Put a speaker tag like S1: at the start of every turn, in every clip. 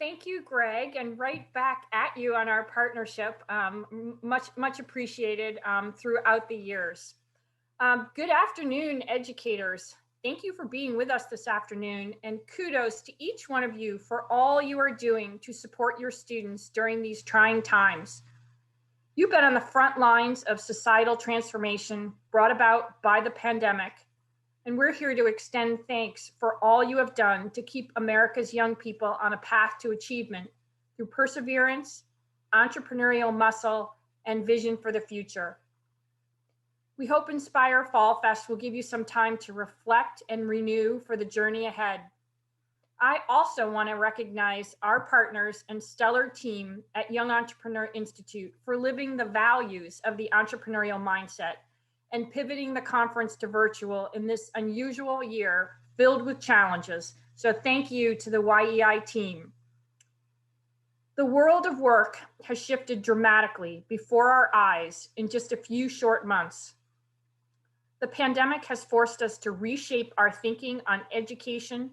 S1: Thank you, Greg, and right back at you on our partnership. Much appreciated throughout the years. Good afternoon, educators. Thank you for being with us this afternoon, and kudos to each one of you for all you are doing to support your students during these trying times. You've been on the front lines of societal transformation brought about by the pandemic, and we're here to extend thanks for all you have done to keep America's young people on a path to achievement through perseverance, entrepreneurial muscle, and vision for the future. We hope Inspire Fall Fest will give you some time to reflect and renew for the journey ahead. I also want to recognize our partners and stellar team at Young Entrepreneur Institute for living the values of the entrepreneurial mindset and pivoting the conference to virtual in this unusual year filled with challenges. So thank you to the YEI team. The world of work has shifted dramatically before our eyes in just a few short months. The pandemic has forced us to reshape our thinking on education,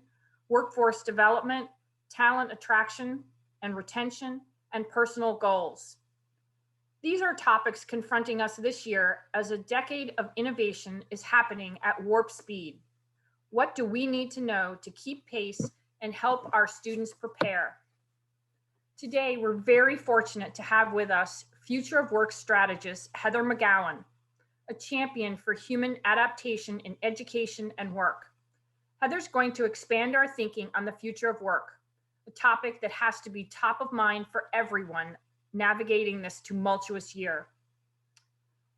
S1: workforce development, talent attraction and retention, and personal goals. These are topics confronting us this year as a decade of innovation is happening at warp speed. What do we need to know to keep pace and help our students prepare? Today, we're very fortunate to have with us Future of Work strategist Heather McGowan, a champion for human adaptation in education and work. Heather's going to expand our thinking on the future of work, a topic that has to be top of mind for everyone navigating this tumultuous year.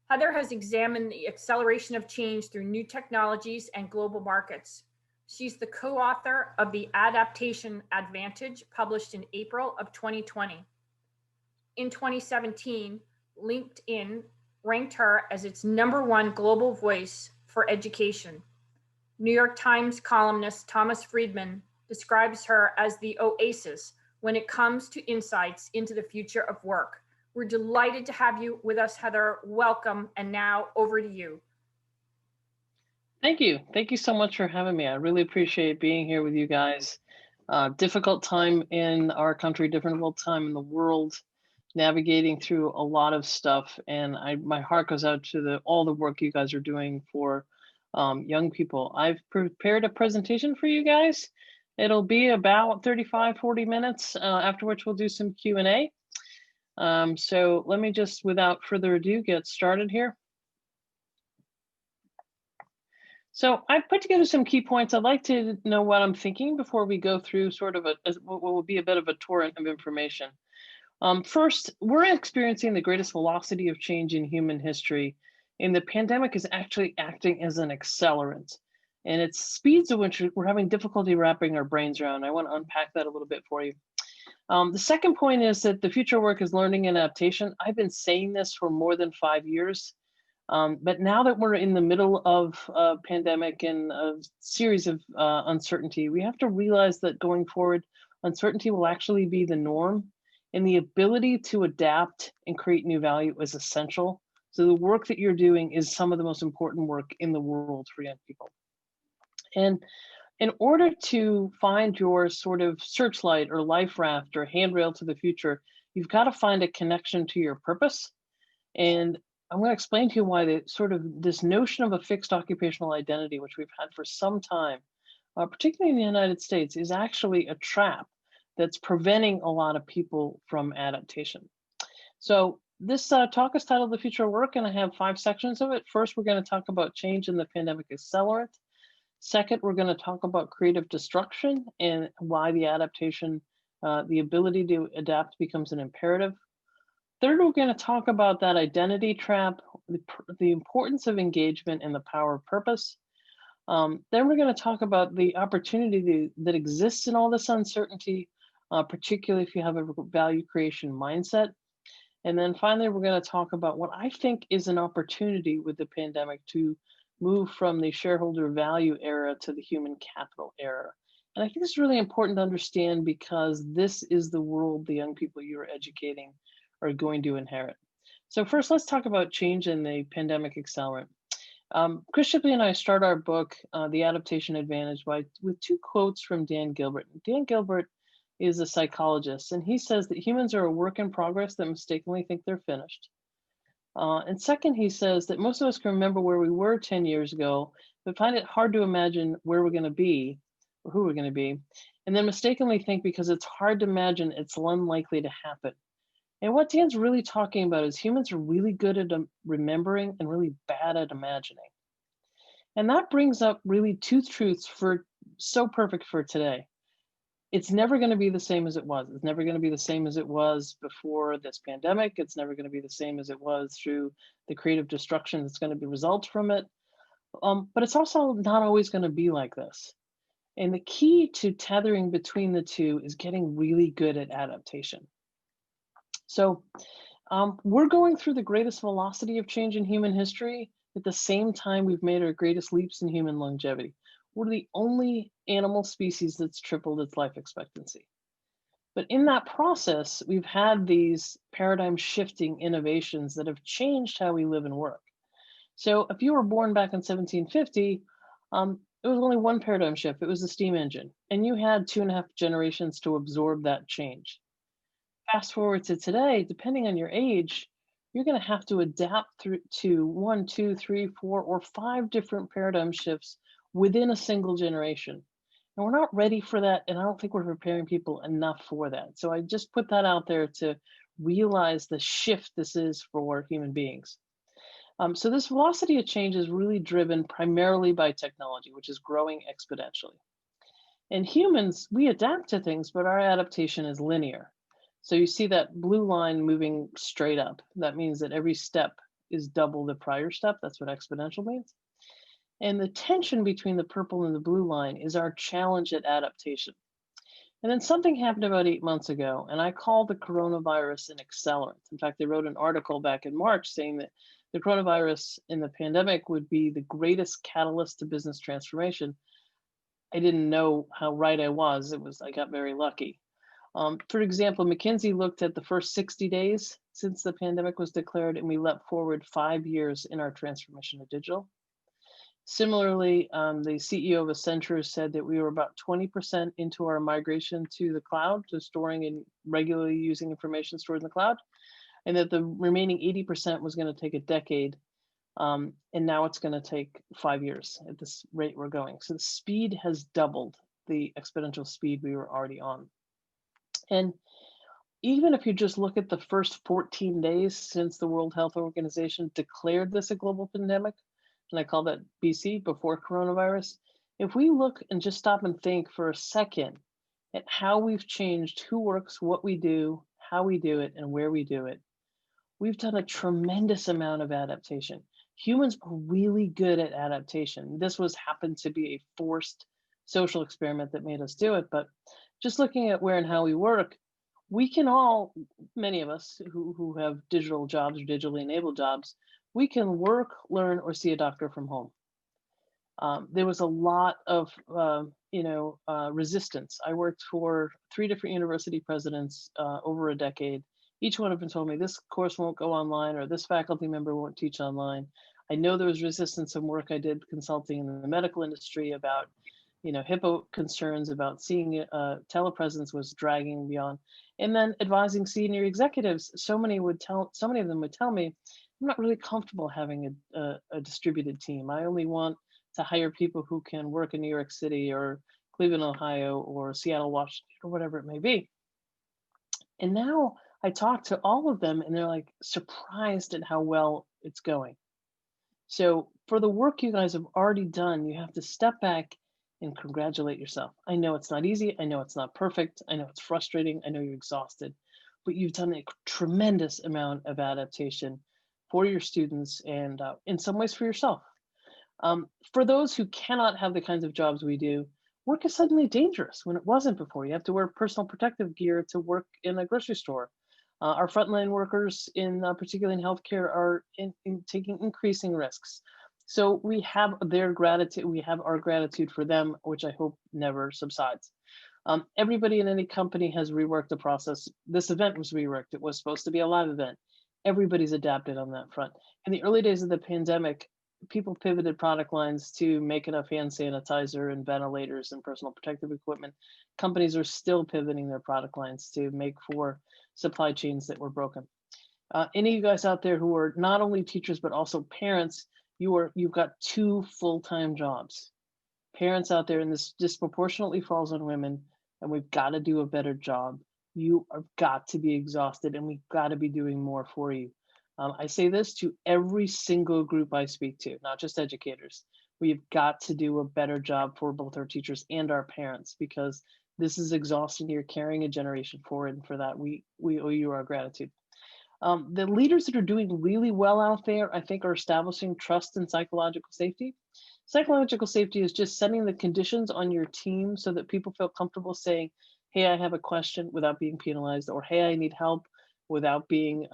S1: Heather has examined the acceleration of change through new technologies and global markets. She's the co-author of The Adaptation Advantage, published in April of 2020. In 2017, LinkedIn ranked her as its #1 global voice for education. New York Times columnist Thomas Friedman describes her as the oasis when it comes to insights into the future of work. We're delighted to have you with us, Heather. Welcome, and now over to you.
S2: Thank you. Thank you so much for having me. I really appreciate being here with you guys. Difficult time in our country, difficult time in the world, navigating through a lot of stuff. And my heart goes out to all the work you guys are doing for young people. I've prepared a presentation for you guys. It'll be about 35, 40 minutes, after which we'll do some Q&A. So let me just, without further ado, get started here. So I've put together some key points. I'd like to know what I'm thinking before we go through sort of what will be a bit of a torrent of information. First, we're experiencing the greatest velocity of change in human history, and the pandemic is actually acting as an accelerant. And its speeds at which we're having difficulty wrapping our brains around. I want to unpack that a little bit for you. The second point is that the future of work is learning and adaptation. I've been saying this for more than 5 years. But now that we're in the middle of a pandemic and a series of uncertainty, we have to realize that going forward, uncertainty will actually be the norm, and the ability to adapt and create new value is essential. So the work that you're doing is some of the most important work in the world for young people. And in order to find your sort of searchlight or life raft or handrail to the future, you've got to find a connection to your purpose. And I'm going to explain to you why this notion of a fixed occupational identity, which we've had for some time, particularly in the United States, is actually a trap that's preventing a lot of people from adaptation. So this talk is titled The Future of Work, and I have 5 sections of it. First, we're going to talk about change in the pandemic accelerant. Second, we're going to talk about creative destruction and why the adaptation, the ability to adapt becomes an imperative. Third, we're going to talk about that identity trap, the importance of engagement and the power of purpose. Then we're going to talk about the opportunity that exists in all this uncertainty, particularly if you have a value creation mindset. And then finally, we're going to talk about what I think is an opportunity with the pandemic to move from the shareholder value era to the human capital era. And I think it's really important to understand because this is the world the young people you're educating are going to inherit. So first, let's talk about change in the pandemic accelerant. Chris Shipley and I start our book, The Adaptation Advantage, with 2 quotes from Dan Gilbert. Dan Gilbert is a psychologist, and he says that humans are a work in progress that mistakenly think they're finished. And second, he says that most of us can remember where we were 10 years ago, but find it hard to imagine where we're going to be or who we're going to be, and then mistakenly think because it's hard to imagine it's unlikely to happen. And what Dan's really talking about is humans are really good at remembering and really bad at imagining. And that brings up really two truths for so perfect for today. It's never going to be the same as it was. It's never going to be the same as it was before this pandemic. It's never going to be the same as it was through the creative destruction that's going to be result from it. But it's also not always going to be like this. And the key to tethering between the two is getting really good at adaptation. So we're going through the greatest velocity of change in human history at the same time we've made our greatest leaps in human longevity. We're the only animal species that's tripled its life expectancy. But in that process, we've had these paradigm shifting innovations that have changed how we live and work. So if you were born back in 1750, it was only one paradigm shift. It was the steam engine. And you had 2.5 generations to absorb that change. Fast forward to today, depending on your age, you're going to have to adapt to 1, 2, 3, 4, or 5 different paradigm shifts within a single generation. And we're not ready for that. And I don't think we're preparing people enough for that. So I just put that out there to realize the shift this is for human beings. So this velocity of change is really driven primarily by technology, which is growing exponentially. And humans, we adapt to things, but our adaptation is linear. So you see that blue line moving straight up. That means that every step is double the prior step. That's what exponential means. And the tension between the purple and the blue line is our challenge at adaptation. And then something happened about 8 months ago, and I called the coronavirus an accelerant. In fact, they wrote an article back in March saying that the coronavirus in the pandemic would be the greatest catalyst to business transformation. I didn't know how right I was. I got very lucky. For example, McKinsey looked at the first 60 days since the pandemic was declared, and we leapt forward 5 years in our transformation to digital. Similarly, the CEO of Accenture said that we were about 20% into our migration to the cloud, to storing and regularly using information stored in the cloud, and that the remaining 80% was going to take a decade. And now it's going to take 5 years at this rate we're going. So the speed has doubled the exponential speed we were already on. And even if you just look at the first 14 days since the World Health Organization declared this a global pandemic, and I call that BC, before coronavirus, if we look and just stop and think for a second at how we've changed who works, what we do, how we do it, and where we do it, we've done a tremendous amount of adaptation. Humans are really good at adaptation. This happened to be a forced social experiment that made us do it, but just looking at where and how we work, we can all, many of us who have digital jobs or digitally enabled jobs, we can work, learn, or see a doctor from home. There was a lot of resistance. I worked for 3 different university presidents over a decade. Each one of them told me this course won't go online, or this faculty member won't teach online. I know there was resistance in work I did consulting in the medical industry about HIPAA concerns about seeing telepresence was dragging beyond, and then advising senior executives. So many of them would tell me, I'm not really comfortable having a distributed team. I only want to hire people who can work in New York City or Cleveland, Ohio, or Seattle, Washington, or whatever it may be. And now I talk to all of them and they're like surprised at how well it's going. So for the work you guys have already done, you have to step back and congratulate yourself. I know it's not easy. I know it's not perfect. I know it's frustrating. I know you're exhausted, but you've done a tremendous amount of adaptation for your students and in some ways for yourself. For those who cannot have the kinds of jobs we do, work is suddenly dangerous when it wasn't before. You have to wear personal protective gear to work in a grocery store. Our frontline workers, particularly in healthcare, are taking increasing risks. So we have their gratitude, we have our gratitude for them, which I hope never subsides. Everybody in any company has reworked the process. This event was reworked. It was supposed to be a live event. Everybody's adapted on that front. In the early days of the pandemic, people pivoted product lines to make enough hand sanitizer and ventilators and personal protective equipment, companies are still pivoting their product lines to make for supply chains that were broken. Any of you guys out there who are not only teachers but also parents, you've got two full-time jobs. Parents out there, and this disproportionately falls on women, and we've got to do a better job. You have got to be exhausted, and we've got to be doing more for you. I say this to every single group I speak to, not just educators. We've got to do a better job for both our teachers and our parents, because this is exhausting. You're carrying a generation forward, and for that, we owe you our gratitude. The leaders that are doing really well out there, I think, are establishing trust and psychological safety. Psychological safety is just setting the conditions on your team so that people feel comfortable saying, hey, I have a question without being penalized, or hey, I need help without being,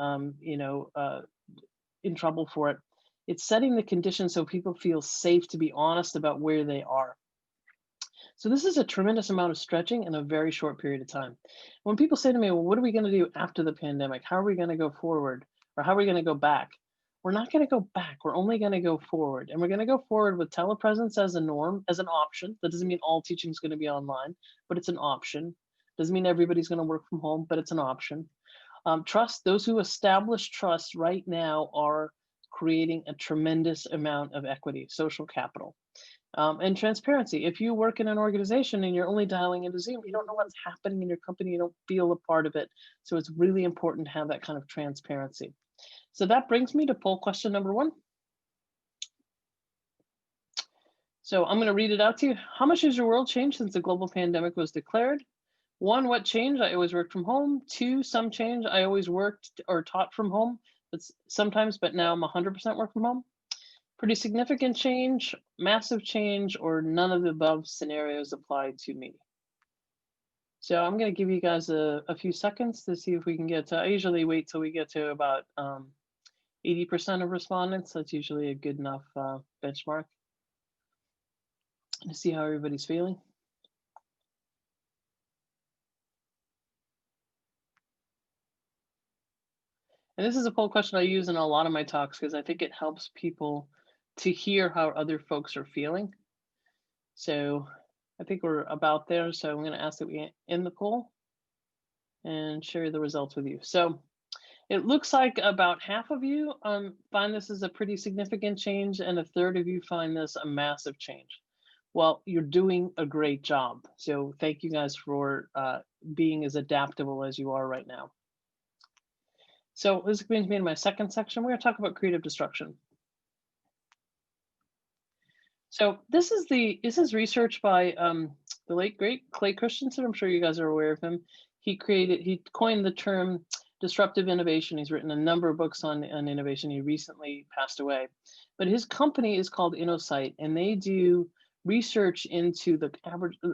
S2: in trouble for it. It's setting the conditions so people feel safe to be honest about where they are. So this is a tremendous amount of stretching in a very short period of time. When people say to me, well, what are we going to do after the pandemic? How are we going to go forward? Or how are we going to go back? We're not going to go back. We're only going to go forward. And we're going to go forward with telepresence as a norm, as an option. That doesn't mean all teaching is going to be online, but it's an option. Doesn't mean everybody's going to work from home, but it's an option. Trust, those who establish trust right now are creating a tremendous amount of equity, social capital. And transparency. If you work in an organization and you're only dialing into Zoom, you don't know what's happening in your company, you don't feel a part of it. So it's really important to have that kind of transparency. So that brings me to poll question number 1. So I'm going to read it out to you. How much has your world changed since the global pandemic was declared? 1, what changed? I always worked from home. 2, some change. I always worked or taught from home, but sometimes, but now I'm 100% work from home. Pretty significant change, massive change, or none of the above scenarios apply to me. So I'm going to give you guys a few seconds to see if we can get to, I usually wait till we get to about 80% of respondents. That's usually a good enough benchmark to see how everybody's feeling. And this is a poll question I use in a lot of my talks because I think it helps people to hear how other folks are feeling. So I think we're about there. So I'm going to ask that we end the poll and share the results with you. So it looks like about half of you find this as a pretty significant change, and a third of you find this a massive change. Well, you're doing a great job. So thank you guys for being as adaptable as you are right now. So this brings me to my second section. We're going to talk about creative destruction. So this is research by the late great Clay Christensen. I'm sure you guys are aware of him. He coined the term disruptive innovation. He's written a number of books on innovation. He recently passed away, but his company is called InnoSight, and they do research into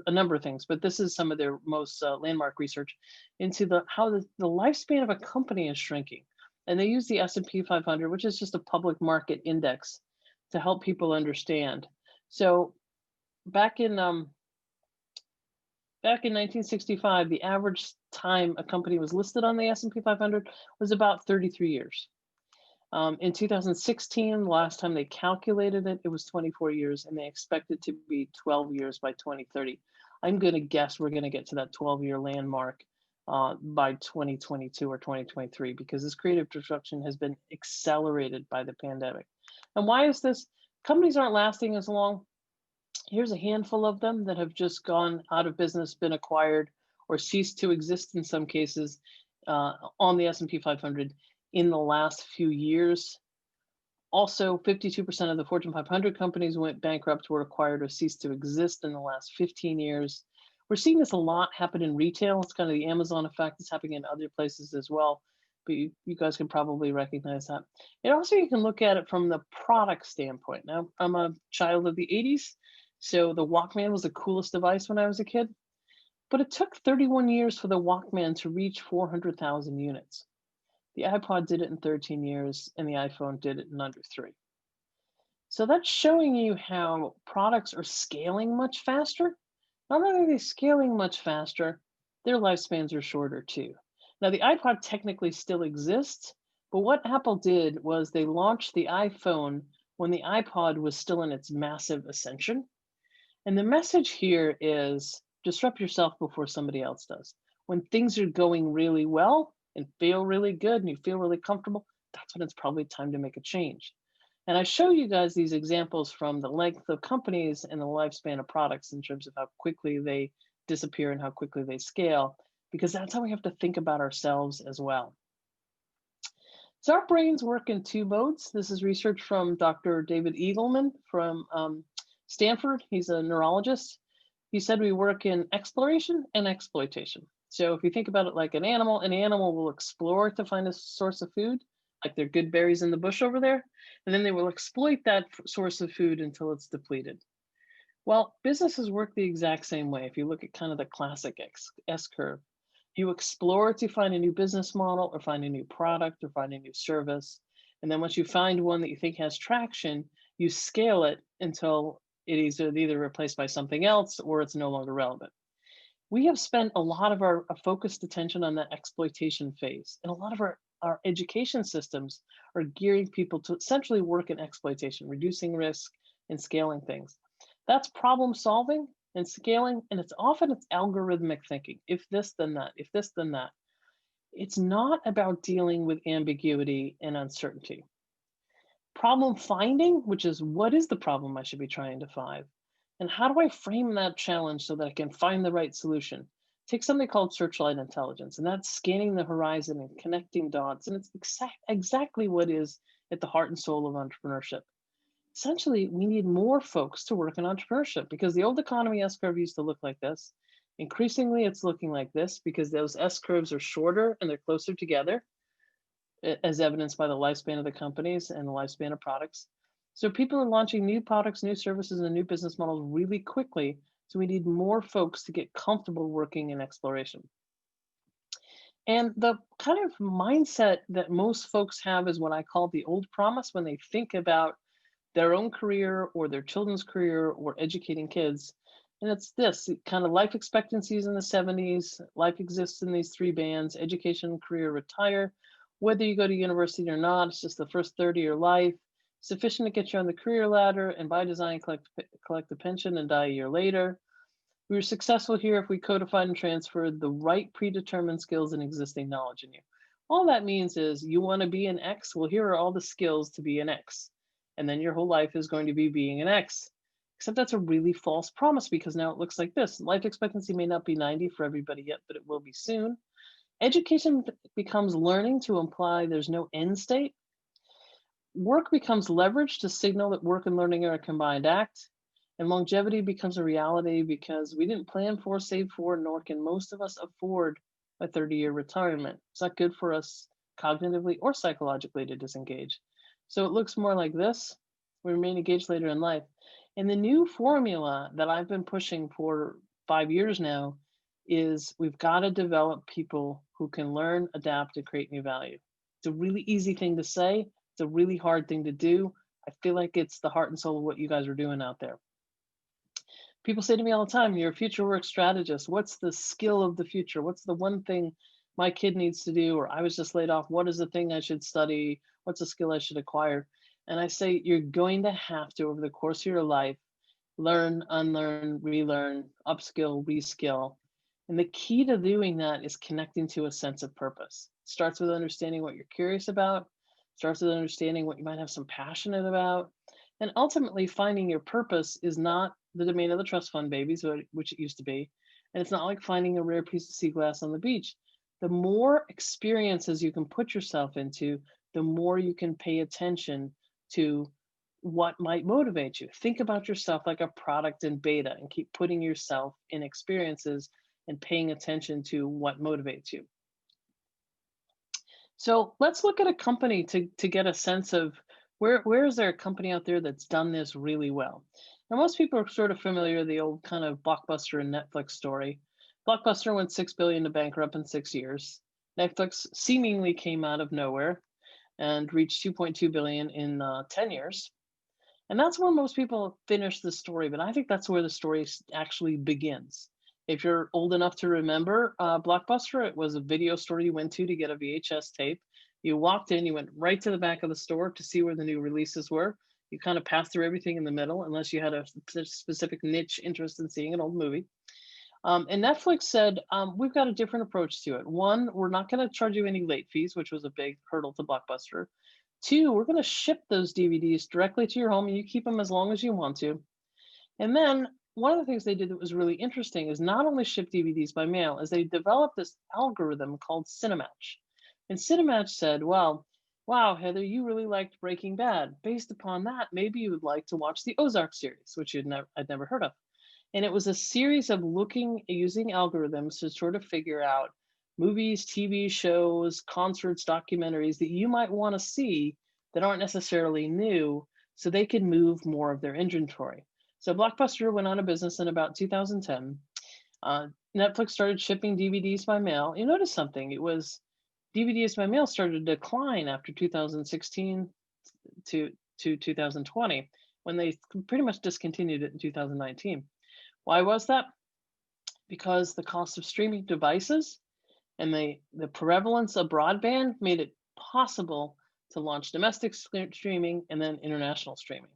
S2: a number of things, but this is some of their most landmark research into how the lifespan of a company is shrinking. And they use the S&P 500, which is just a public market index, to help people understand. So back in 1965, the average time a company was listed on the S&P 500 was about 33 years. In 2016, the last time they calculated it, it was 24 years, and they expect it to be 12 years by 2030. I'm going to guess we're going to get to that 12-year landmark by 2022 or 2023, because this creative disruption has been accelerated by the pandemic. And why is this? Companies aren't lasting as long. Here's a handful of them that have just gone out of business, been acquired, or ceased to exist in some cases on the S&P 500 in the last few years. Also, 52% of the Fortune 500 companies went bankrupt, were acquired, or ceased to exist in the last 15 years. We're seeing this a lot happen in retail. It's kind of the Amazon effect. It's happening in other places as well, but you guys can probably recognize that. And also, you can look at it from the product standpoint. Now, I'm a child of the 80s, so the Walkman was the coolest device when I was a kid, but it took 31 years for the Walkman to reach 400,000 units. The iPod did it in 13 years, and the iPhone did it in under 3. So that's showing you how products are scaling much faster. Not only are they scaling much faster, their lifespans are shorter too. Now, the iPod technically still exists, but what Apple did was they launched the iPhone when the iPod was still in its massive ascension. And the message here is disrupt yourself before somebody else does. When things are going really well and feel really good and you feel really comfortable, that's when it's probably time to make a change. And I show you guys these examples from the length of companies and the lifespan of products in terms of how quickly they disappear and how quickly they scale, because that's how we have to think about ourselves as well. So our brains work in two modes. This is research from Dr. David Eagleman from Stanford. He's a neurologist. He said we work in exploration and exploitation. So if you think about it like an animal will explore to find a source of food, like there are good berries in the bush over there, and then they will exploit that source of food until it's depleted. Well, businesses work the exact same way. If you look at kind of the classic S curve, you explore to find a new business model or find a new product or find a new service. And then once you find one that you think has traction, you scale it until it is either replaced by something else or it's no longer relevant. We have spent a lot of our focused attention on that exploitation phase. And a lot of our education systems are gearing people to essentially work in exploitation, reducing risk and scaling things. That's problem solving and scaling, and it's algorithmic thinking. If this, then that. If this, then that. It's not about dealing with ambiguity and uncertainty. Problem finding, which is what is the problem I should be trying to find? And how do I frame that challenge so that I can find the right solution? Take something called searchlight intelligence, and that's scanning the horizon and connecting dots. And it's exactly what is at the heart and soul of entrepreneurship. Essentially, we need more folks to work in entrepreneurship because the old economy S curve used to look like this. Increasingly, it's looking like this because those S curves are shorter and they're closer together, as evidenced by the lifespan of the companies and the lifespan of products. So people are launching new products, new services, and new business models really quickly. So we need more folks to get comfortable working in exploration. And the kind of mindset that most folks have is what I call the old promise when they think about their own career or their children's career or educating kids. And it's this kind of life expectancies in the 70s. Life exists in these three bands: education, career, retire. Whether you go to university or not, it's just the first 30 of your life, sufficient to get you on the career ladder, and by design, collect a pension and die a year later. We were successful here if we codified and transferred the right predetermined skills and existing knowledge in you. All that means is you want to be an X. Well, here are all the skills to be an X. And then your whole life is going to be being an X. Except that's a really false promise because now it looks like this. Life expectancy may not be 90 for everybody yet, but it will be soon. Education becomes learning to imply there's no end state. Work becomes leverage to signal that work and learning are a combined act. And longevity becomes a reality because we didn't plan for, save for, nor can most of us afford a 30-year retirement. It's not good for us cognitively or psychologically to disengage. So it looks more like this. We remain engaged later in life. And the new formula that I've been pushing for 5 years now is we've got to develop people who can learn, adapt, and create new value. It's a really easy thing to say. It's a really hard thing to do. I feel like it's the heart and soul of what you guys are doing out there. People say to me all the time, you're a future work strategist. What's the skill of the future? What's the one thing my kid needs to do? Or I was just laid off. What is the thing I should study? What's a skill I should acquire? And I say, you're going to have to, over the course of your life, learn, unlearn, relearn, upskill, reskill. And the key to doing that is connecting to a sense of purpose. It starts with understanding what you're curious about, starts with understanding what you might have some passionate about. And ultimately, finding your purpose is not the domain of the trust fund babies, which it used to be. And it's not like finding a rare piece of sea glass on the beach. The more experiences you can put yourself into, the more you can pay attention to what might motivate you. Think about yourself like a product in beta and keep putting yourself in experiences and paying attention to what motivates you. So let's look at a company to get a sense of where is there a company out there that's done this really well. Now, most people are sort of familiar with the old kind of Blockbuster and Netflix story. Blockbuster went $6 billion to bankrupt in 6 years. Netflix seemingly came out of nowhere and reached $2.2 billion in 10 years. And that's where most people finish the story, but I think that's where the story actually begins. If you're old enough to remember Blockbuster, it was a video store you went to get a VHS tape. You walked in, you went right to the back of the store to see where the new releases were. You kind of pass through everything in the middle unless you had a specific niche interest in seeing an old movie. And Netflix said, we've got a different approach to it. One, we're not going to charge you any late fees, which was a big hurdle to Blockbuster. Two, we're going to ship those DVDs directly to your home and you keep them as long as you want to. And then one of the things they did that was really interesting is not only ship DVDs by mail, is they developed this algorithm called Cinematch. And Cinematch said, well, wow, Heather, you really liked Breaking Bad. Based upon that, maybe you would like to watch the Ozark series, which I'd never heard of. And it was a series of using algorithms to sort of figure out movies, TV shows, concerts, documentaries that you might want to see that aren't necessarily new so they could move more of their inventory. So Blockbuster went out of business in about 2010. Netflix started shipping DVDs by mail. You notice something, it was DVDs by mail started to decline after 2016 to 2020 when they pretty much discontinued it in 2019. Why was that? Because the cost of streaming devices and the prevalence of broadband made it possible to launch domestic streaming and then international streaming.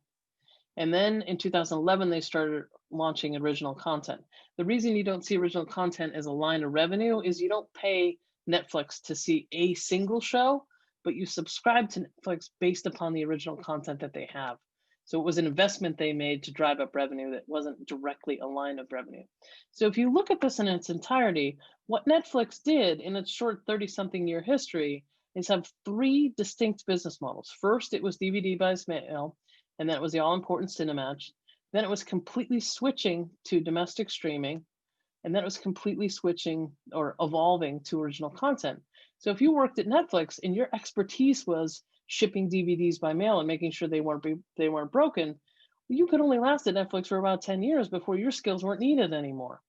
S2: And then in 2011, they started launching original content. The reason you don't see original content as a line of revenue is you don't pay Netflix to see a single show, but you subscribe to Netflix based upon the original content that they have. So it was an investment they made to drive up revenue that wasn't directly a line of revenue. So if you look at this in its entirety, what Netflix did in its short 30-something year history is have three distinct business models. First, it was DVD by mail, and then it was the all-important Cinematch. Then it was completely switching to domestic streaming, and then it was completely switching or evolving to original content. So if you worked at Netflix and your expertise was shipping DVDs by mail and making sure they weren't broken, you could only last at Netflix for about 10 years before your skills weren't needed anymore.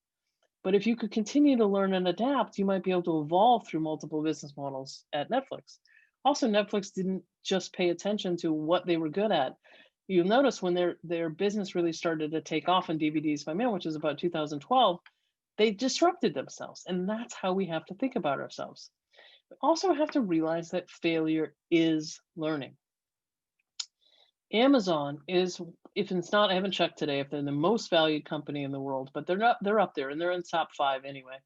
S2: But if you could continue to learn and adapt, you might be able to evolve through multiple business models at Netflix. Also, Netflix didn't just pay attention to what they were good at. You'll notice when their business really started to take off in DVDs by mail, which is about 2012, they disrupted themselves. And that's how we have to think about ourselves. We also have to realize that failure is learning. Amazon is, if it's not, I haven't checked today if they're the most valued company in the world, but they're up there and they're in top 5 anyway.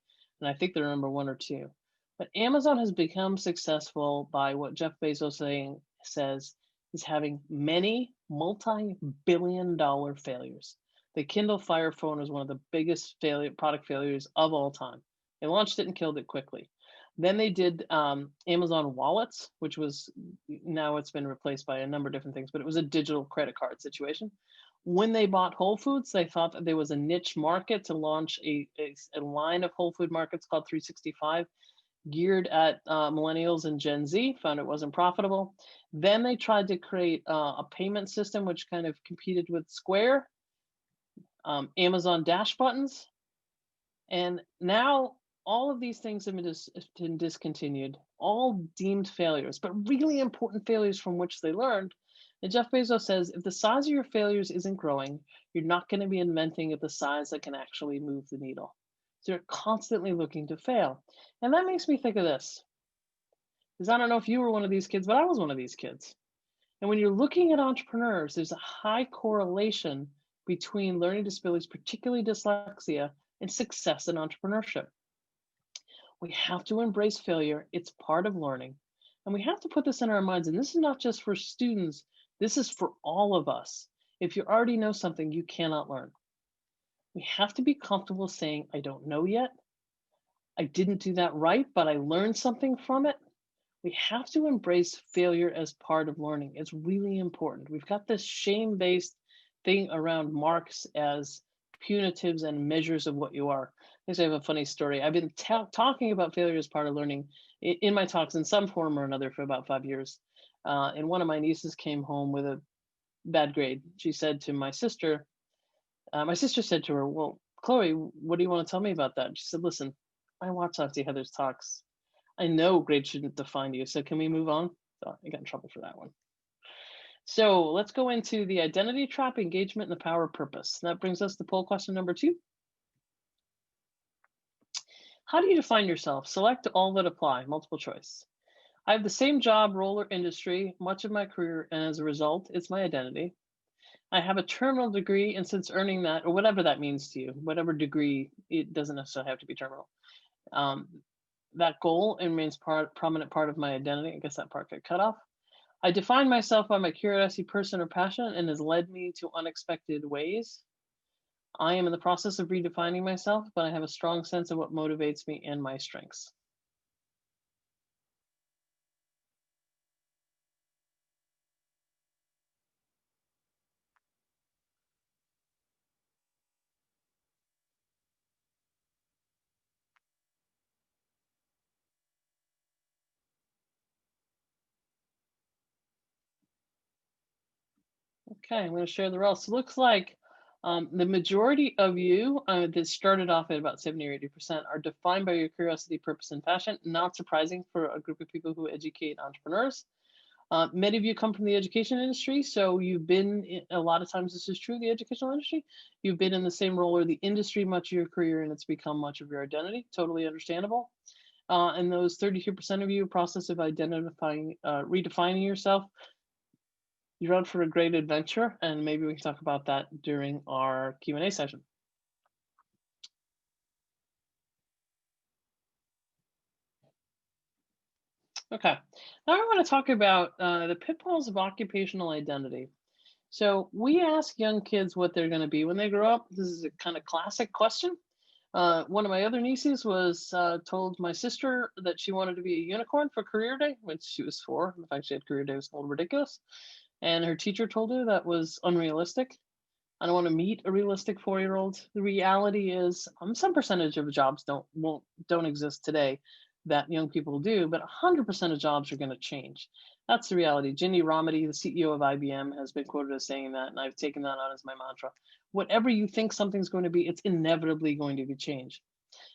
S2: And I think they're number 1 or 2. But Amazon has become successful by what Jeff Bezos says is having many multi-billion-dollar failures. The Kindle Fire phone is one of the biggest product failures of all time. They launched it and killed it quickly. Then they did Amazon Wallets, which was, now it's been replaced by a number of different things, but it was a digital credit card situation. When they bought Whole Foods, they thought that there was a niche market to launch a line of Whole Food markets called 365, geared at millennials and Gen Z, found it wasn't profitable. Then they tried to create a payment system which kind of competed with Square, Amazon Dash buttons, and now all of these things have been discontinued, all deemed failures, but really important failures from which they learned. And Jeff Bezos says, if the size of your failures isn't growing, you're not going to be inventing at the size that can actually move the needle. So you're constantly looking to fail. And that makes me think of this. Because I don't know if you were one of these kids, but I was one of these kids. And when you're looking at entrepreneurs, there's a high correlation between learning disabilities, particularly dyslexia, and success in entrepreneurship. We have to embrace failure. It's part of learning. And we have to put this in our minds. And this is not just for students. This is for all of us. If you already know something, you cannot learn. We have to be comfortable saying, I don't know yet. I didn't do that right, but I learned something from it. We have to embrace failure as part of learning. It's really important. We've got this shame-based thing around marks as punitives and measures of what you are. I have a funny story. I've been talking about failure as part of learning in my talks in some form or another for about 5 years. And one of my nieces came home with a bad grade. She said to my sister said to her, well, Chloe, what do you want to tell me about that? She said, listen, I watch Auntie Heather's talks. I know grades shouldn't define you. So can we move on? So I got in trouble for that one. So let's go into the identity trap, engagement, and the power of purpose. That brings us to poll question number 2. How do you define yourself? Select all that apply, multiple choice. I have the same job, role, or industry much of my career, and as a result, it's my identity. I have a terminal degree, and since earning that, or whatever that means to you, whatever degree, it doesn't necessarily have to be terminal. Um, that goal remains prominent part of my identity. I guess that part got cut off. I define myself by my curiosity, person, or passion, and has led me to unexpected ways. I am in the process of redefining myself, but I have a strong sense of what motivates me and my strengths. Okay, I'm going to share the results. It looks like the majority of you that started off at about 70 or 80% are defined by your curiosity, purpose, and passion. Not surprising for a group of people who educate entrepreneurs. Many of you come from the education industry, so you've been, a lot of times this is true, the educational industry, you've been in the same role or the industry much of your career and it's become much of your identity. Totally understandable. And those 32% of you, process of identifying, redefining yourself, you're out for a great adventure, and maybe we can talk about that during our Q&A session. Okay, now I want to talk about the pitfalls of occupational identity. So we ask young kids what they're going to be when they grow up. This is a kind of classic question. One of my other nieces was told my sister that she wanted to be a unicorn for career day when she was 4. In fact, she had career day was a little ridiculous. And her teacher told her that was unrealistic. I don't want to meet a realistic 4-year-old. The reality is, some percentage of jobs don't exist today that young people do, but 100% of jobs are going to change. That's the reality. Ginny Rometty, the CEO of IBM, has been quoted as saying that, and I've taken that on as my mantra. Whatever you think something's going to be, it's inevitably going to be changed.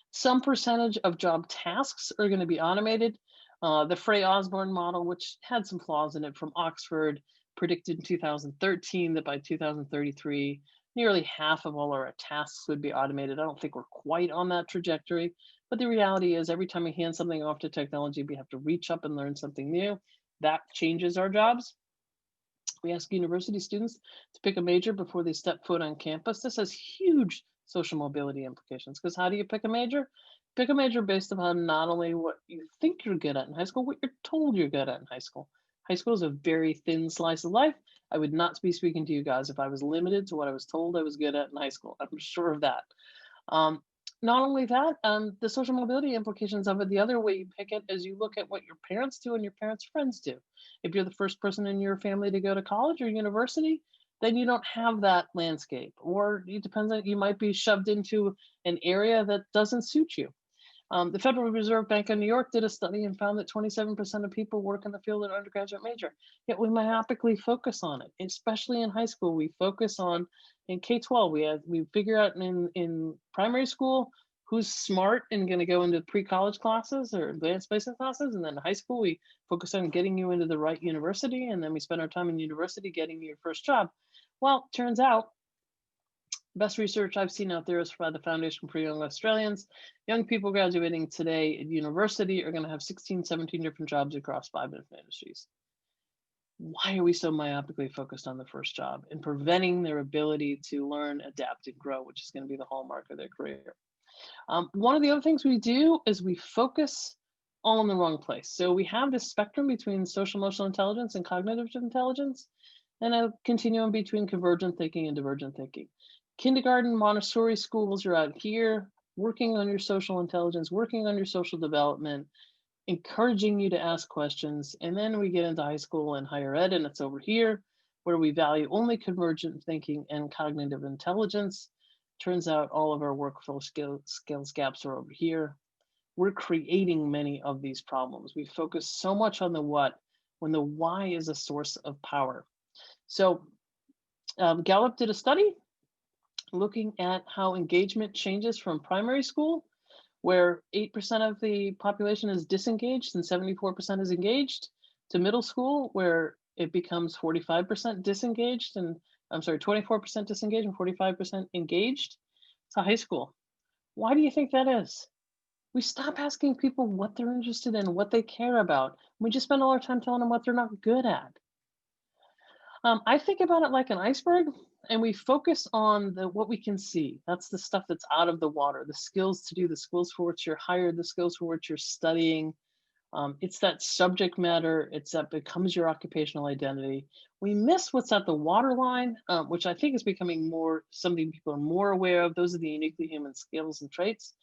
S2: Some percentage of job tasks are going to be automated. The Frey Osborne model, which had some flaws in it from Oxford, predicted in 2013 that by 2033, nearly half of all our tasks would be automated. I don't think we're quite on that trajectory, but the reality is every time we hand something off to technology, we have to reach up and learn something new. That changes our jobs. We ask university students to pick a major before they step foot on campus. This has huge social mobility implications because how do you pick a major? Pick a major based upon not only what you think you're good at in high school, what you're told you're good at in high school. High school is a very thin slice of life. I would not be speaking to you guys if I was limited to what I was told I was good at in high school. I'm sure of that. Um, Not only that, the social mobility implications of it, the other way you pick it is you look at what your parents do and your parents' friends do. If you're the first person in your family to go to college or university, then you don't have that landscape. Or it depends on, you might be shoved into an area that doesn't suit you. The Federal Reserve Bank of New York did a study and found that 27% of people work in the field of an undergraduate major. Yet we myopically focus on it, especially in high school. We focus on, in K-12, we figure out in primary school who's smart and going to go into pre-college classes or advanced placement classes, and then in high school we focus on getting you into the right university, and then we spend our time in university getting your first job. Well, turns out best research I've seen out there is by the Foundation for Young Australians. Young people graduating today at university are going to have 16, 17 different jobs across 5 different industries. Why are we so myopically focused on the first job and preventing their ability to learn, adapt, and grow, which is going to be the hallmark of their career? One of the other things we do is we focus all in the wrong place. So we have this spectrum between social emotional intelligence and cognitive intelligence, and a continuum between convergent thinking and divergent thinking. Kindergarten, Montessori schools are out here working on your social intelligence, working on your social development, encouraging you to ask questions. And then we get into high school and higher ed, and it's over here where we value only convergent thinking and cognitive intelligence. Turns out all of our workflow skills gaps are over here. We're creating many of these problems. We focus so much on the what when the why is a source of power. So Gallup did a study looking at how engagement changes from primary school, where 8% of the population is disengaged and 74% is engaged, to middle school, where it becomes 45% disengaged and 24% disengaged and 45% engaged, to high school. Why do you think that is? We stop asking people what they're interested in, what they care about. We just spend all our time telling them what they're not good at. I think about it like an iceberg. and we focus on the what we can see. That's the stuff that's out of the water, the skills to do, the skills for which you're hired, the skills for which you're studying. It's that subject matter. It's that becomes your occupational identity. We miss what's at the waterline, which I think is becoming more something people are more aware of. Those are the uniquely human skills and traits,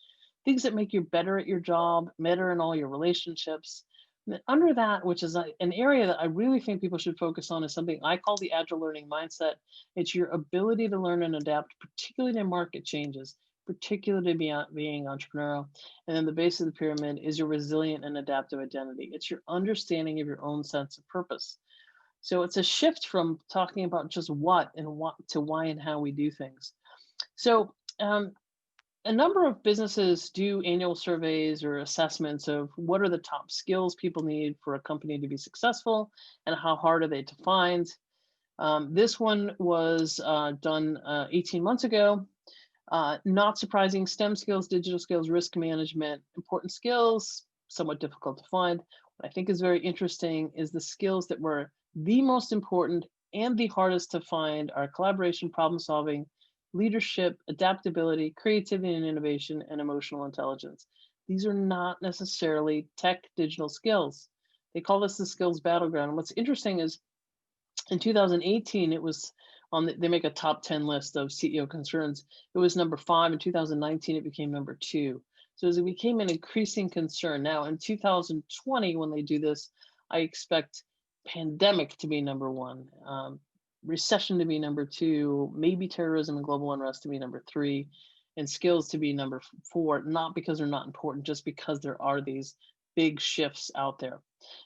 S2: things that make you better at your job, better in all your relationships. And then under that, which is an area that I really think people should focus on, is something I call the agile learning mindset. It's your ability to learn and adapt, particularly to market changes, particularly being entrepreneurial. And then the base of the pyramid is your resilient and adaptive identity. It's your understanding of your own sense of purpose. So it's a shift from talking about just what and what to why and how we do things. So a number of businesses do annual surveys or assessments of what are the top skills people need for a company to be successful and how hard are they to find. This one was done 18 months ago. Not surprising, STEM skills, digital skills, risk management, important skills, somewhat difficult to find. What I think is very interesting is the skills that were the most important and the hardest to find are collaboration, problem solving, leadership, adaptability, creativity and innovation, and emotional intelligence. These are not necessarily tech digital skills. They call this the skills battleground. And what's interesting is in 2018, it was they make a top 10 list of CEO concerns. It was number 5. In 2019, it became number 2. So as it became an increasing concern. Now in 2020, when they do this, I expect pandemic to be number 1, recession to be number 2, maybe terrorism and global unrest to be number 3, and skills to be number 4, not because they're not important, just because there are these big shifts out there.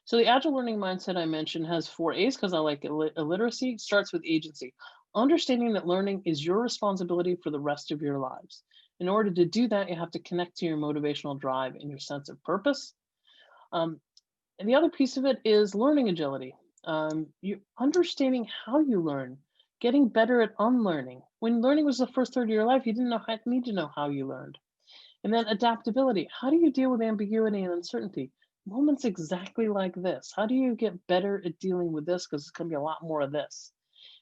S2: So the agile learning mindset I mentioned has 4 A's because I like illiteracy. Starts with agency, understanding that learning is your responsibility for the rest of your lives. In order to do that, you have to connect to your motivational drive and your sense of purpose. And the other piece of it is learning agility. You understanding how you learn, getting better at unlearning. When learning was the first third of your life, you didn't need to know how you learned. And then adaptability. How do you deal with ambiguity and uncertainty? Moments exactly like this. How do you get better at dealing with this? Because it's going to be a lot more of this.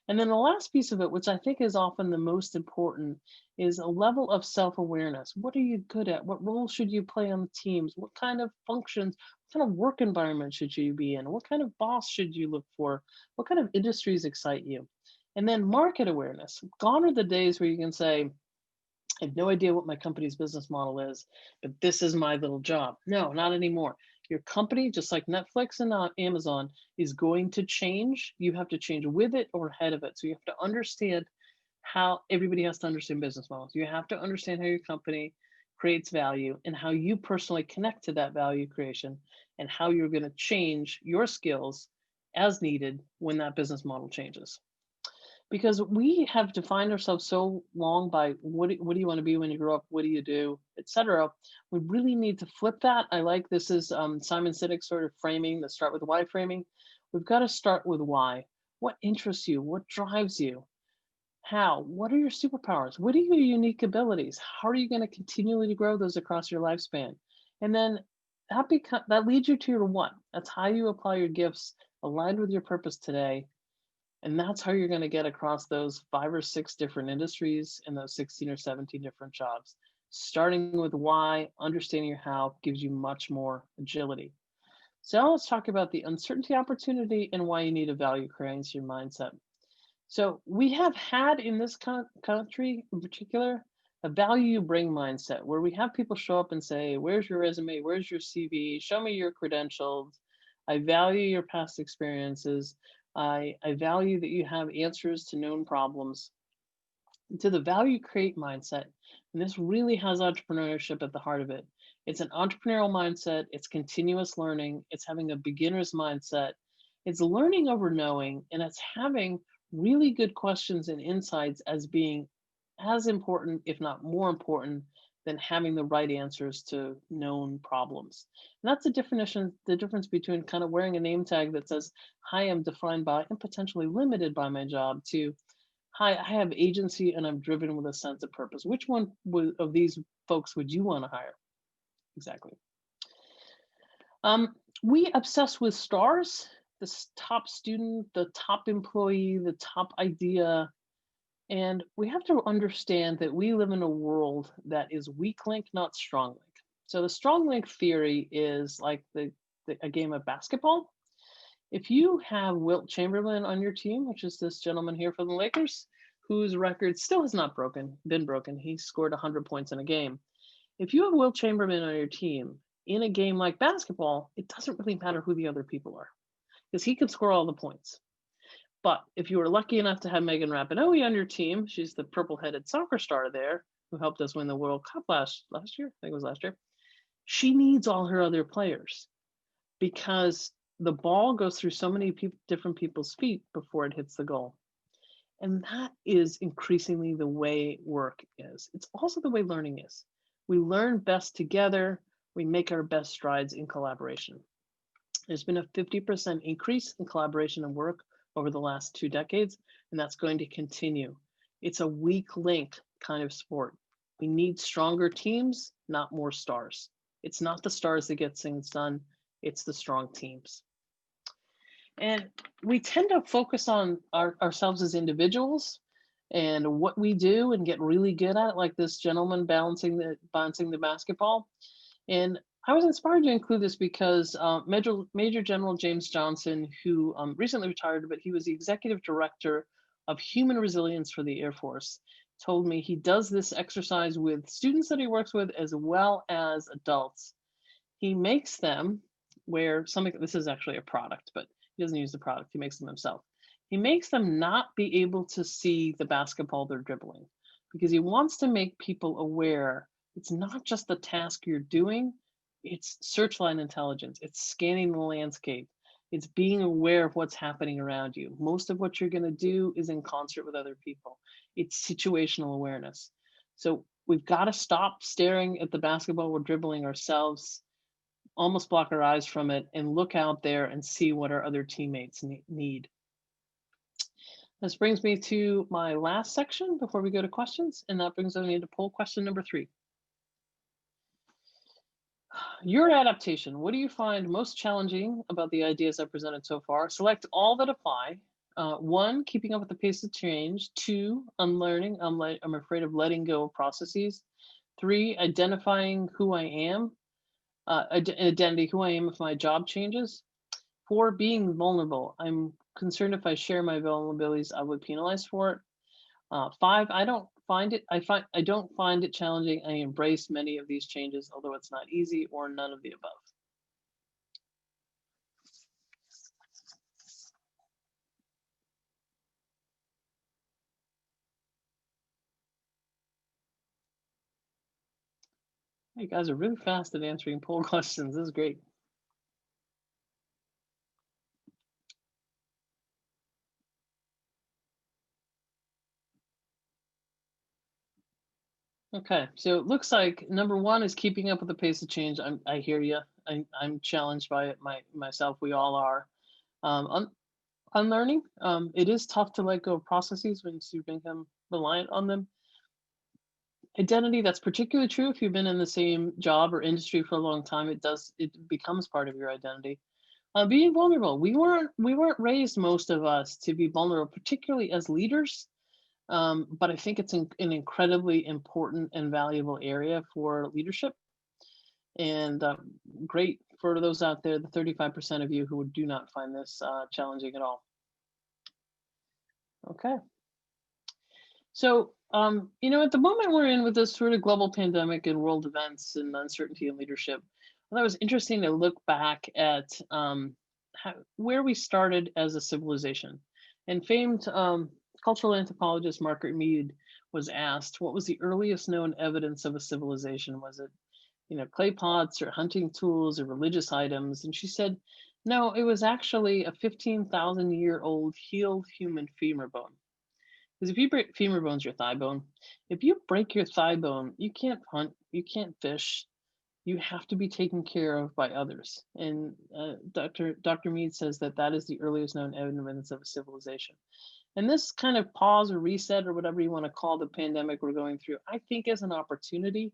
S2: And then the last piece of it, which I think is often the most important, is a level of self-awareness. What are you good at? What role should you play on the teams? What kind of functions, what kind of work environment should you be in? What kind of boss should you look for? What kind of industries excite you? And then market awareness. Gone are the days where you can say, I have no idea what my company's business model is, but this is my little job. No, not anymore. Your company, just like Netflix and Amazon, is going to change. You have to change with it or ahead of it. So you have to understand how everybody has to understand business models. You have to understand how your company creates value and how you personally connect to that value creation and how you're going to change your skills as needed when that business model changes. Because we have defined ourselves so long by what do you want to be when you grow up, what do you do, etc. We really need to flip that. I like this is Simon Sinek's sort of framing, the start with why framing. We've got to start with why. What interests you? What drives you? How? What are your superpowers? What are your unique abilities? How are you going to continually grow those across your lifespan? And then that leads you to your what. That's how you apply your gifts aligned with your purpose today. And that's how you're going to get across those 5 or 6 different industries and those 16 or 17 different jobs. Starting with why, understanding your how gives you much more agility. So now let's talk about the uncertainty opportunity and why you need a value creation mindset. So we have had in this country in particular, a value you bring mindset where we have people show up and say, where's your resume? Where's your CV? Show me your credentials. I value your past experiences. I value that you have answers to known problems. To the value create mindset, and this really has entrepreneurship at the heart of it. It's an entrepreneurial mindset, it's continuous learning, it's having a beginner's mindset, it's learning over knowing, and it's having really good questions and insights as being as important, if not more important, than having the right answers to known problems. And that's the difference between kind of wearing a name tag that says, hi, I'm defined by and potentially limited by my job, to, hi, I have agency and I'm driven with a sense of purpose. Which one of these folks would you want to hire? Exactly. We obsess with stars, the top student, the top employee, the top idea. And we have to understand that we live in a world that is weak link, not strong link. So the strong link theory is like a game of basketball. If you have Wilt Chamberlain on your team, which is this gentleman here for the Lakers, whose record still has not been broken. He scored 100 points in a game. If you have Wilt Chamberlain on your team in a game like basketball, it doesn't really matter who the other people are because he can score all the points. But if you were lucky enough to have Megan Rapinoe on your team, she's the purple-headed soccer star there who helped us win the World Cup last year. I think it was last year. She needs all her other players because the ball goes through so many different people's feet before it hits the goal. And that is increasingly the way work is. It's also the way learning is. We learn best together. We make our best strides in collaboration. There's been a 50% increase in collaboration and work over the last 2 decades, and that's going to continue. It's a weak link kind of sport. We need stronger teams, not more stars. It's not the stars that get things done, it's the strong teams. And we tend to focus on ourselves as individuals and what we do and get really good at it, like this gentleman bouncing the basketball. And I was inspired to include this because Major General James Johnson, who recently retired, but he was the executive director of human resilience for the Air Force, told me he does this exercise with students that he works with as well as adults. He makes them wear something, this is actually a product, but he doesn't use the product, he makes them himself. He makes them not be able to see the basketball they're dribbling because he wants to make people aware it's not just the task you're doing, it's searchlight intelligence, it's scanning the landscape, it's being aware of what's happening around you. Most of what you're going to do is in concert with other people. It's situational awareness. So we've got to stop staring at the basketball we're dribbling ourselves, almost block our eyes from it, and look out there and see what our other teammates need. This brings me to my last section before we go to questions, and that brings me to poll question number 3. Your adaptation. What do you find most challenging about the ideas I presented so far? Select all that apply. 1, keeping up with the pace of change. 2, unlearning. I'm afraid of letting go of processes. 3, identifying who I am. Identity, who I am if my job changes. 4, being vulnerable. I'm concerned if I share my vulnerabilities, I would be penalized for it. 5, I don't find it challenging. I embrace many of these changes, although it's not easy, or none of the above. You guys are really fast at answering poll questions. This is great. Okay, so it looks like number 1 is keeping up with the pace of change. I hear you. I'm challenged by it myself. We all are. Unlearning. It is tough to let go of processes when you become reliant on them. Identity, that's particularly true if you've been in the same job or industry for a long time. It becomes part of your identity. Being vulnerable. We weren't raised, most of us, to be vulnerable, particularly as leaders. But I think it's an incredibly important and valuable area for leadership. And great for those out there, the 35% of you who do not find this challenging at all. Okay. So, at the moment we're in with this sort of global pandemic and world events and uncertainty in leadership, well, that was interesting to look back at where we started as a civilization. And famed cultural anthropologist Margaret Mead was asked, what was the earliest known evidence of a civilization? Was it, clay pots or hunting tools or religious items? And she said, no, it was actually a 15,000-year-old healed human femur bone. Because if you break femur bone's your thigh bone, if you break your thigh bone, you can't hunt, you can't fish, you have to be taken care of by others. And Dr. Mead says that is the earliest known evidence of a civilization. And this kind of pause or reset or whatever you want to call the pandemic we're going through, I think is an opportunity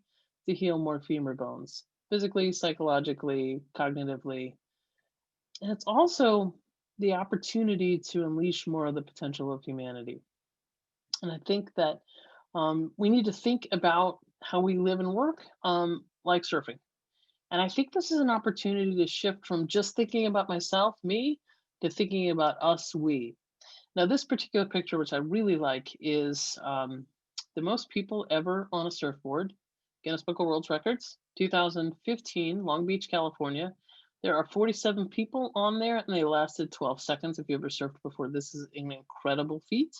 S2: to heal more femur bones, physically, psychologically, cognitively. And it's also the opportunity to unleash more of the potential of humanity. And I think that we need to think about how we live and work, like surfing. And I think this is an opportunity to shift from just thinking about myself, me, to thinking about us, we. Now, this particular picture, which I really like, is the most people ever on a surfboard, Guinness Book of World Records, 2015, Long Beach, California. There are 47 people on there, and they lasted 12 seconds. If you ever surfed before, this is an incredible feat.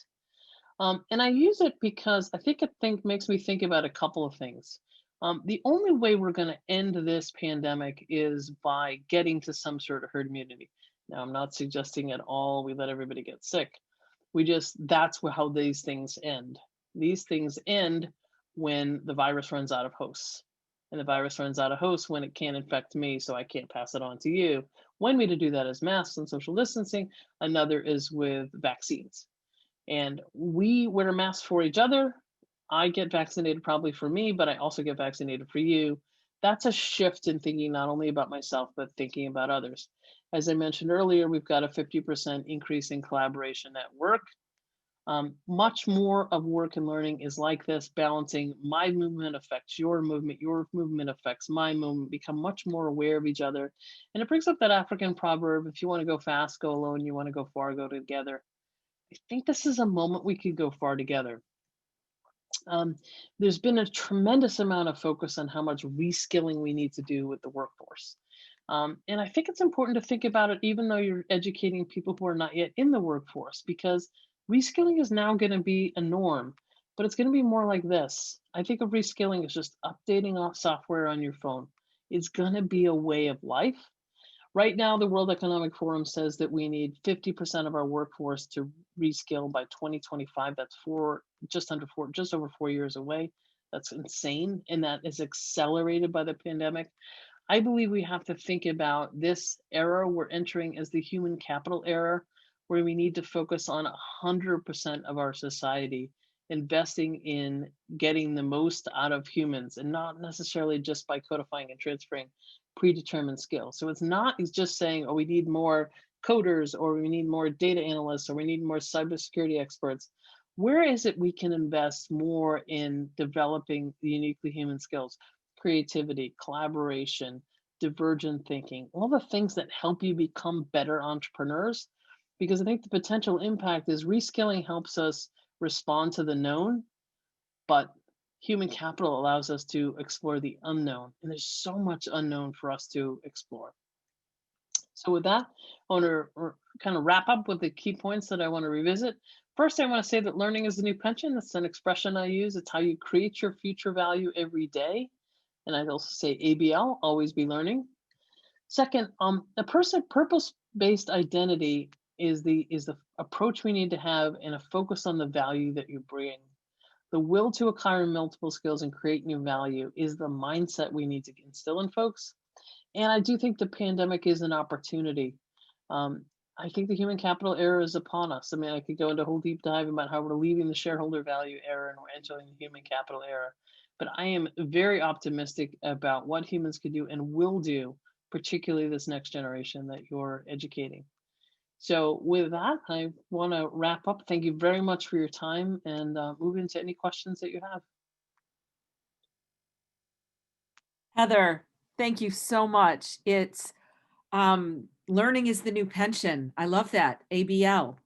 S2: And I use it because I think it makes me think about a couple of things. The only way we're going to end this pandemic is by getting to some sort of herd immunity. Now, I'm not suggesting at all we let everybody get sick. That's how these things end. These things end when the virus runs out of hosts. And the virus runs out of hosts when it can't infect me, so I can't pass it on to you. One way to do that is masks and social distancing. Another is with vaccines. And we wear masks for each other. I get vaccinated probably for me, but I also get vaccinated for you. That's a shift in thinking not only about myself, but thinking about others. As I mentioned earlier, we've got a 50% increase in collaboration at work. Much more of work and learning is like this, balancing my movement affects your movement affects my movement, become much more aware of each other. And it brings up that African proverb, if you want to go fast, go alone, you want to go far, go together. I think this is a moment we could go far together. There's been a tremendous amount of focus on how much reskilling we need to do with the workforce. And I think it's important to think about it, even though you're educating people who are not yet in the workforce, because reskilling is now going to be a norm, but it's going to be more like this. I think of reskilling as just updating off software on your phone. It's going to be a way of life. Right now, the World Economic Forum says that we need 50% of our workforce to reskill by 2025. That's just over 4 years away. That's insane. And that is accelerated by the pandemic. I believe we have to think about this era we're entering as the human capital era, where we need to focus on 100% of our society investing in getting the most out of humans, and not necessarily just by codifying and transferring predetermined skills. So it's just saying, oh, we need more coders, or we need more data analysts, or we need more cybersecurity experts. Where is it we can invest more in developing the uniquely human skills? Creativity, collaboration, divergent thinking, all the things that help you become better entrepreneurs. Because I think the potential impact is reskilling helps us respond to the known, but human capital allows us to explore the unknown. And there's so much unknown for us to explore. So with that, I want to kind of wrap up with the key points that I want to revisit. First, I want to say that learning is the new pension. That's an expression I use. It's how you create your future value every day. And I'd also say ABL, always be learning. Second, a purpose-based identity is the approach we need to have, and a focus on the value that you bring. The will to acquire multiple skills and create new value is the mindset we need to instill in folks. And I do think the pandemic is an opportunity. I think the human capital era is upon us. I mean, I could go into a whole deep dive about how we're leaving the shareholder value era and we're entering the human capital era. But I am very optimistic about what humans could do and will do, particularly this next generation that you're educating. So with that, I want to wrap up. Thank you very much for your time, and move into any questions that you have.
S3: Heather, thank you so much. It's learning is the new pension. I love that. ABL.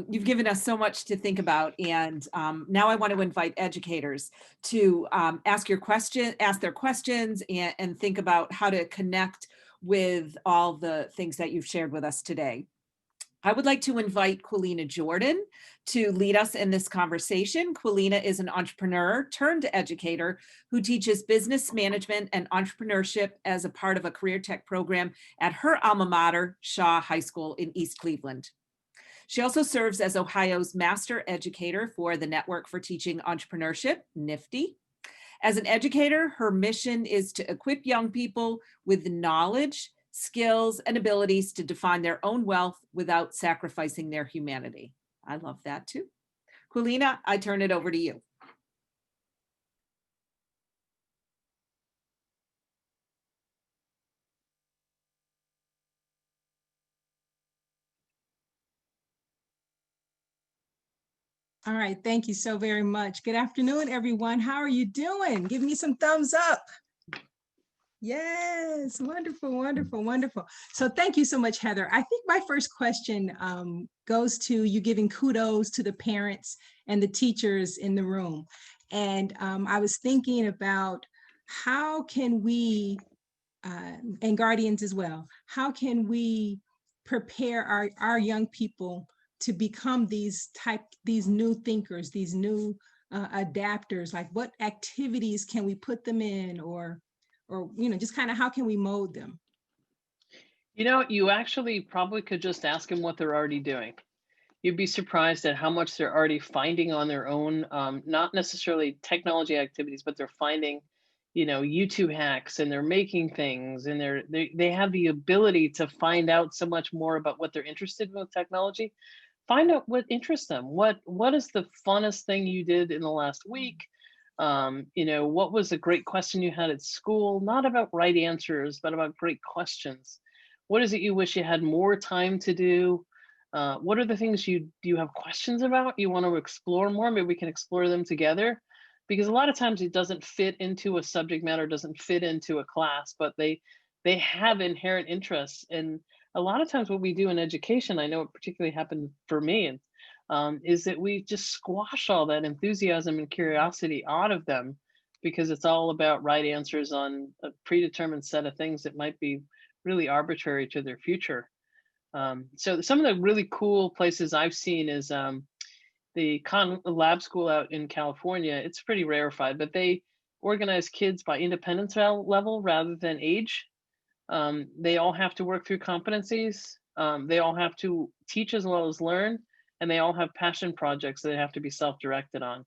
S3: You've given us so much to think about, and now I want to invite educators to ask their questions and think about how to connect with all the things that you've shared with us today. I would like to invite Quilina Jordan to lead us in this conversation. Quilina is an entrepreneur turned educator who teaches business management and entrepreneurship as a part of a career tech program at her alma mater, Shaw High School in East Cleveland. She also serves as Ohio's master educator for the Network for Teaching Entrepreneurship, NIFTY. As an educator, her mission is to equip young people with the knowledge, skills, and abilities to define their own wealth without sacrificing their humanity. I love that too. Quilina, I turn it over to you.
S4: All right, thank you so very much. Good afternoon, everyone. How are you doing? Give me some thumbs up. Yes, wonderful, wonderful, wonderful. So thank you so much, Heather. I think my first question goes to you giving kudos to the parents and the teachers in the room. And I was thinking about how can we, and guardians as well, how can we prepare our young people to become these new thinkers, these new adapters? Like what activities can we put them in, or just kind of how can we mold them?
S2: You know, you actually probably could just ask them what they're already doing. You'd be surprised at how much they're already finding on their own, not necessarily technology activities, but they're finding, YouTube hacks, and they're making things, and they have the ability to find out so much more about what they're interested in with technology. Find out what interests them. What is the funnest thing you did in the last week? What was a great question you had at school? Not about right answers, but about great questions. What is it you wish you had more time to do? What are the things you have questions about, you want to explore more? Maybe we can explore them together, because a lot of times it doesn't fit into a subject matter, doesn't fit into a class, but they have inherent interests. And a lot of times what we do in education, I know it particularly happened for me, is that we just squash all that enthusiasm and curiosity out of them, because it's all about right answers on a predetermined set of things that might be really arbitrary to their future. So some of the really cool places I've seen is the lab school out in California. It's pretty rarefied, but they organize kids by independence level rather than age. They all have to work through competencies. They all have to teach as well as learn, and they all have passion projects that they have to be self-directed on.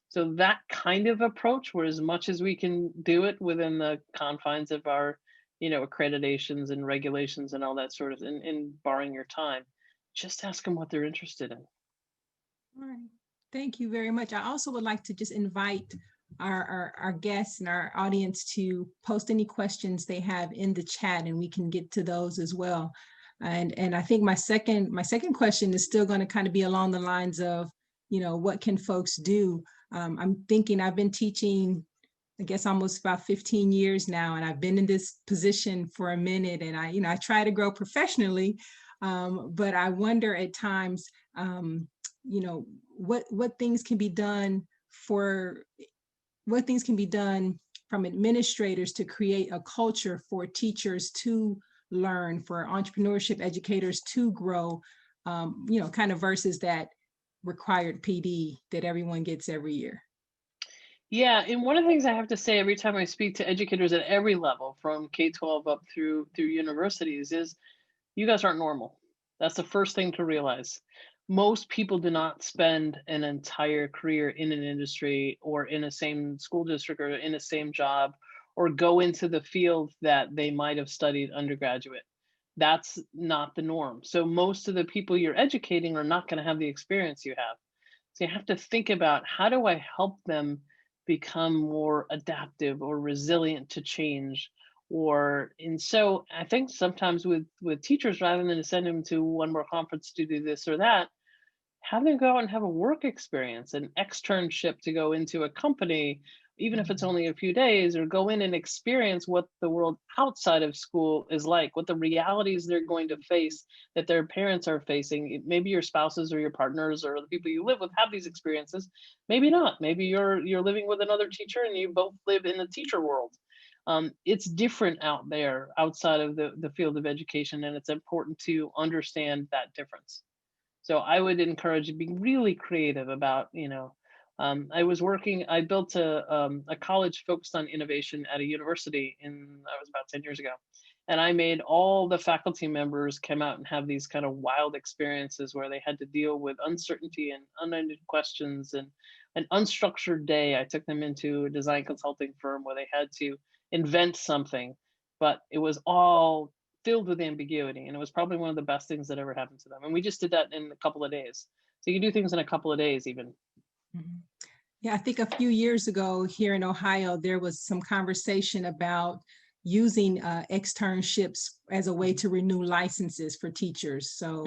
S2: So that kind of approach, where as much as we can do it within the confines of our, accreditations and regulations and all that sort of, and borrowing your time, just ask them what they're interested in.
S4: All right. Thank you very much. I also would like to just invite our guests and our audience to post any questions they have in the chat, and we can get to those as well. And I think my second question is still going to kind of be along the lines of, what can folks do? I'm thinking I've been teaching, I guess, almost about 15 years now, and I've been in this position for a minute, and I try to grow professionally, but I wonder at times, what things can be done from administrators to create a culture for teachers to learn, for entrepreneurship educators to grow, kind of versus that required PD that everyone gets every year.
S2: Yeah, and one of the things I have to say every time I speak to educators at every level, from K-12 up through universities, is you guys aren't normal. That's the first thing to realize. Most people do not spend an entire career in an industry or in a same school district or in a same job, or go into the field that they might have studied undergraduate. That's not the norm. So most of the people you're educating are not going to have the experience you have. So you have to think about, how do I help them become more adaptive or resilient to change? And so I think sometimes with teachers, rather than to send them to one more conference to do this or that, have them go out and have a work experience, an externship to go into a company, even if it's only a few days, or go in and experience what the world outside of school is like, what the realities they're going to face that their parents are facing. Maybe your spouses or your partners or the people you live with have these experiences. Maybe not. Maybe you're living with another teacher and you both live in the teacher world. It's different out there outside of the field of education, and it's important to understand that difference. So I would encourage you to be really creative about, I built a college focused on innovation at a university I was about 10 years ago. And I made all the faculty members come out and have these kind of wild experiences where they had to deal with uncertainty and unended questions, and an unstructured day. I took them into a design consulting firm where they had to invent something, but it was all filled with ambiguity, and it was probably one of the best things that ever happened to them. And we just did that in a couple of days. So you do things in a couple of days even.
S4: Mm-hmm. Yeah, I think a few years ago here in Ohio, there was some conversation about using externships as a way to renew licenses for teachers. So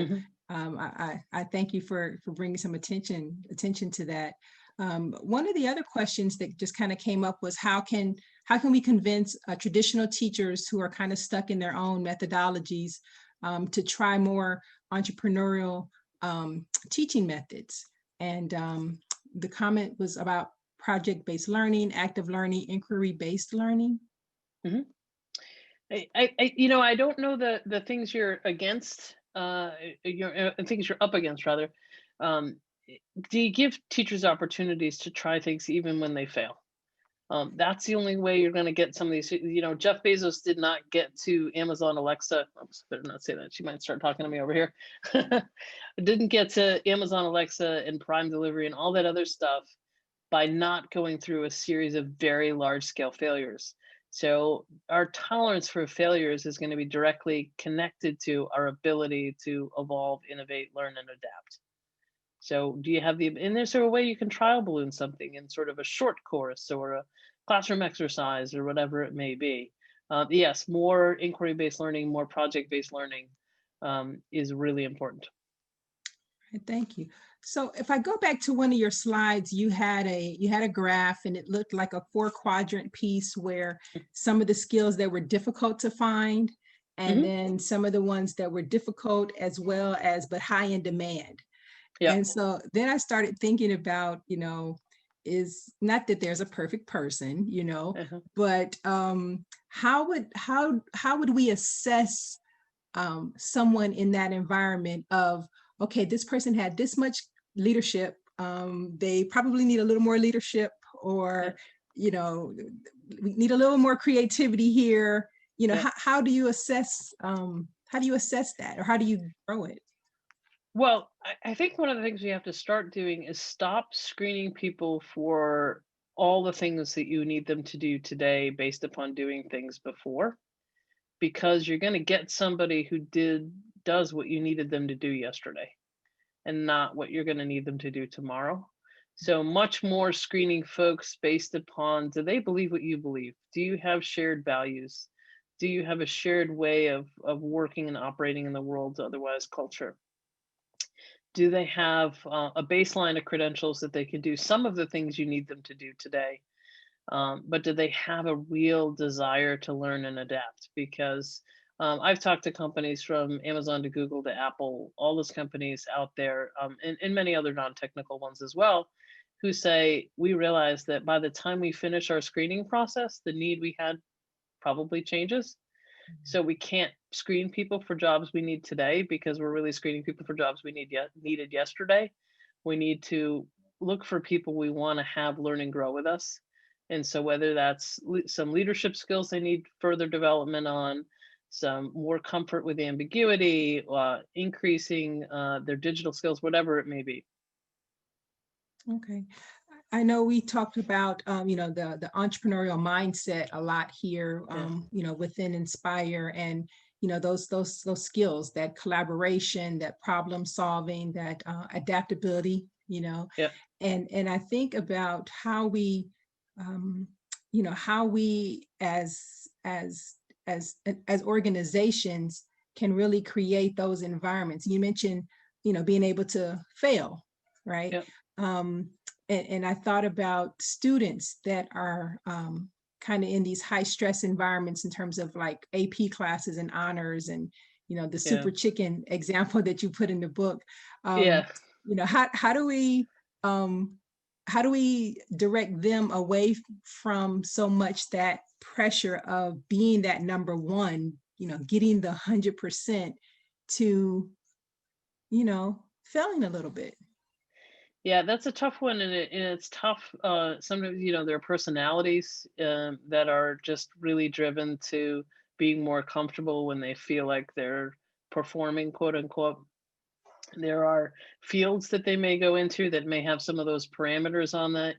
S4: I thank you for bringing some attention to that. One of the other questions that just kind of came up was how can we convince traditional teachers who are kind of stuck in their own methodologies to try more entrepreneurial teaching methods? And the comment was about project-based learning, active learning, inquiry-based learning.
S2: Mhm. I don't know the things you're against, things you're up against rather. Um, do you give teachers opportunities to try things even when they fail? That's the only way you're going to get some of these. Jeff Bezos did not get to Amazon Alexa. Oops, better not say that. She might start talking to me over here. Didn't get to Amazon Alexa and Prime Delivery and all that other stuff by not going through a series of very large scale failures. So our tolerance for failures is going to be directly connected to our ability to evolve, innovate, learn, and adapt. So do you have and is there a way you can trial balloon something in sort of a short course or a classroom exercise or whatever it may be? Yes, more inquiry-based learning, more project-based learning is really important.
S4: Thank you. So if I go back to one of your slides, you had a graph and it looked like a 4-quadrant piece where some of the skills that were difficult to find, and then some of the ones that were difficult as well as but high in demand.
S2: Yeah.
S4: And so then I started thinking about, is not that there's a perfect person, but how would we assess someone in that environment of, okay, this person had this much leadership, they probably need a little more leadership, or we need a little more creativity here. How do you assess that, or how do you grow it?
S2: Well, I think one of the things we have to start doing is stop screening people for all the things that you need them to do today based upon doing things before, because you're going to get somebody who does what you needed them to do yesterday and not what you're going to need them to do tomorrow. So much more screening folks based upon, do they believe what you believe? Do you have shared values? Do you have a shared way of working and operating in the world, otherwise culture? Do they have a baseline of credentials that they can do some of the things you need them to do today? But do they have a real desire to learn and adapt? Because I've talked to companies from Amazon to Google to Apple, all those companies out there, and many other non-technical ones as well, who say, we realize that by the time we finish our screening process, the need we had probably changes. So we can't screen people for jobs we need today because we're really screening people for jobs we needed yesterday. We need to look for people we want to have learn and grow with us. And so whether that's some leadership skills they need further development on, some more comfort with ambiguity, increasing their digital skills, whatever it may be.
S4: Okay. I know we talked about, the entrepreneurial mindset a lot here, within Inspire, and, those skills, that collaboration, that problem solving, that adaptability,
S2: Yeah.
S4: and I think about how we, how we as organizations can really create those environments. You mentioned, being able to fail, right?
S2: Yeah.
S4: And I thought about students that are kind of in these high stress environments in terms of like AP classes and honors, and the super chicken example that you put in the book. How do we direct them away from so much that pressure of being that number one, getting the 100%, to failing a little bit?
S2: Yeah, that's a tough one, and it's tough. Sometimes, there are personalities that are just really driven to being more comfortable when they feel like they're performing, quote unquote. There are fields that they may go into that may have some of those parameters on that.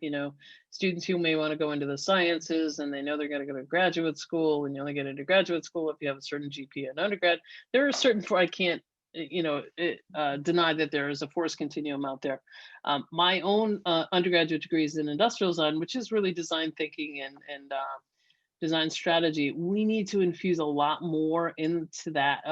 S2: Students who may want to go into the sciences and they know they're going to go to graduate school, and you only get into graduate school if you have a certain GPA in undergrad. There are certain, I can't deny that there is a force continuum out there. My own undergraduate degree is in industrial design, which is really design thinking and design strategy, we need to infuse a lot more into that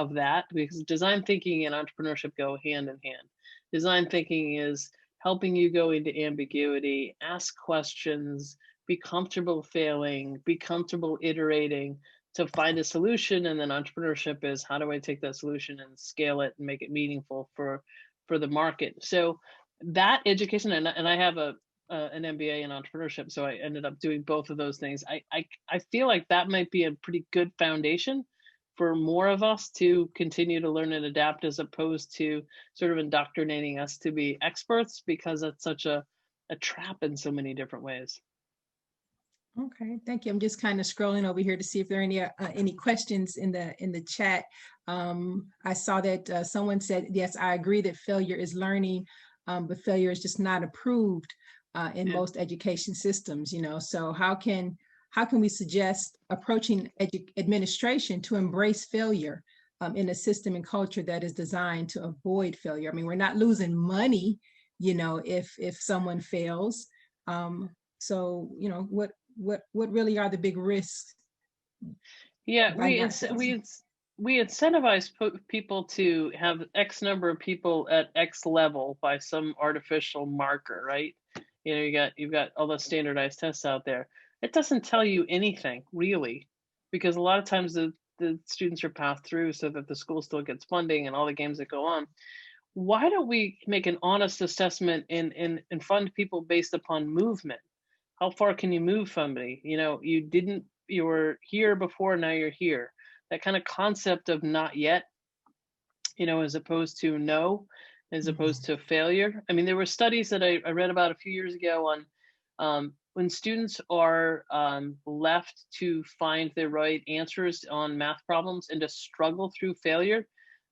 S2: because design thinking and entrepreneurship go hand in hand. Design thinking is helping you go into ambiguity, ask questions, be comfortable failing, be comfortable iterating to find a solution. And then entrepreneurship is, how do I take that solution and scale it and make it meaningful for the market? So that education, and I have an MBA in entrepreneurship, so I ended up doing both of those things. I feel like that might be a pretty good foundation for more of us to continue to learn and adapt, as opposed to sort of indoctrinating us to be experts, because it's such a trap in so many different ways.
S4: Okay, thank you. I'm just kind of scrolling over here to see if there are any questions in the chat. I saw that someone said, yes, I agree that failure is learning, but failure is just not approved in most education systems. So how can we suggest approaching administration to embrace failure in a system and culture that is designed to avoid failure? I mean, we're not losing money, if someone fails. So, what really are the big risks?
S2: Yeah, we incentivize people to have X number of people at X level by some artificial marker, right? You've got all the standardized tests out there. It doesn't tell you anything really, because a lot of times the students are passed through so that the school still gets funding and all the games that go on. Why don't we make an honest assessment and fund people based upon movement? How far can you move somebody? You were here before, now you're here. That kind of concept of not yet, as opposed to no, as opposed to failure. I mean, there were studies that I read about a few years ago on when students are left to find the right answers on math problems and to struggle through failure,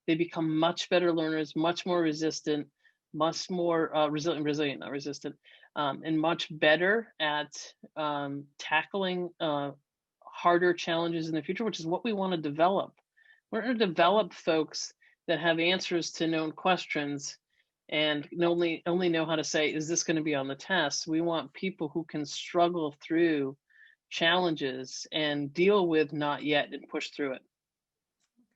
S2: they become much better learners, much more resistant, much more resilient, not resistant, and much better at tackling harder challenges in the future, which is what we want to develop. We're going to develop folks that have answers to known questions and only know how to say, is this going to be on the test? We want people who can struggle through challenges and deal with not yet and push through it.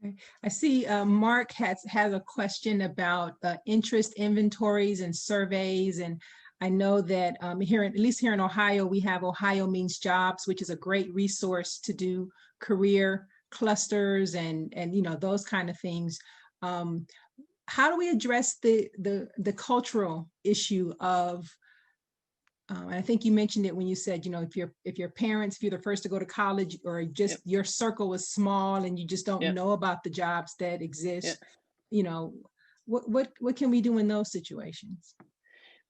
S4: Okay. I see Mark has a question about interest inventories and surveys. And I know that at least here in Ohio, we have Ohio Means Jobs, which is a great resource to do career clusters and those kind of things. How do we address the cultural issue of, I think you mentioned it when you said, if you're the first to go to college, or just your circle is small and you just don't know about the jobs that exist, what can we do in those situations?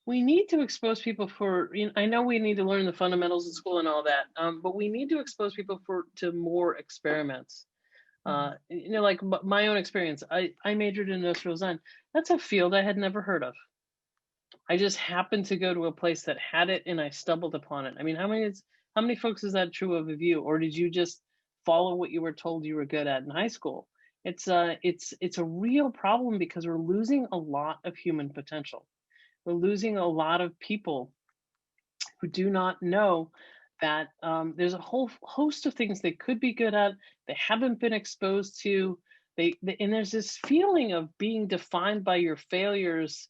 S2: We need to expose people for, I know we need to learn the fundamentals in school and all that, but we need to expose people to more experiments. Like my own experience, I majored in industrial design. That's a field I had never heard of. I just happened to go to a place that had it and I stumbled upon it. I mean, how many folks is that true of you? Or did you just follow what you were told you were good at in high school? It's a real problem because we're losing a lot of human potential. We're losing a lot of people who do not know that there's a whole host of things they could be good at, they haven't been exposed to, and there's this feeling of being defined by your failures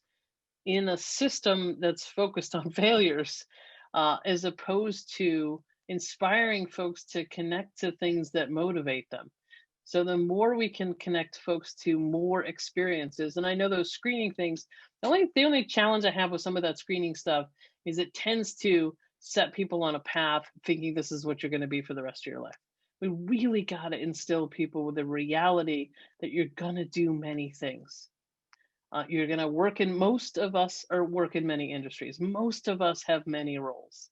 S2: in a system that's focused on failures, as opposed to inspiring folks to connect to things that motivate them. So the more we can connect folks to more experiences, and I know those screening things, the only challenge I have with some of that screening stuff is it tends to set people on a path thinking this is what you're going to be for the rest of your life. We really got to instill people with the reality that you're going to do many things. You're going to work most of us work in many industries. Most of us have many roles.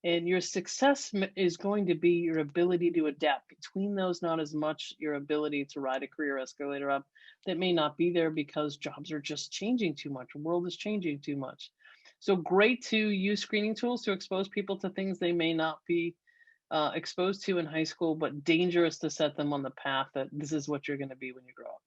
S2: And your success is going to be your ability to adapt between those, not as much your ability to ride a career escalator up that may not be there because jobs are just changing too much. The world is changing too much. So great to use screening tools to expose people to things they may not be exposed to in high school, but dangerous to set them on the path that this is what you're going to be when you grow up.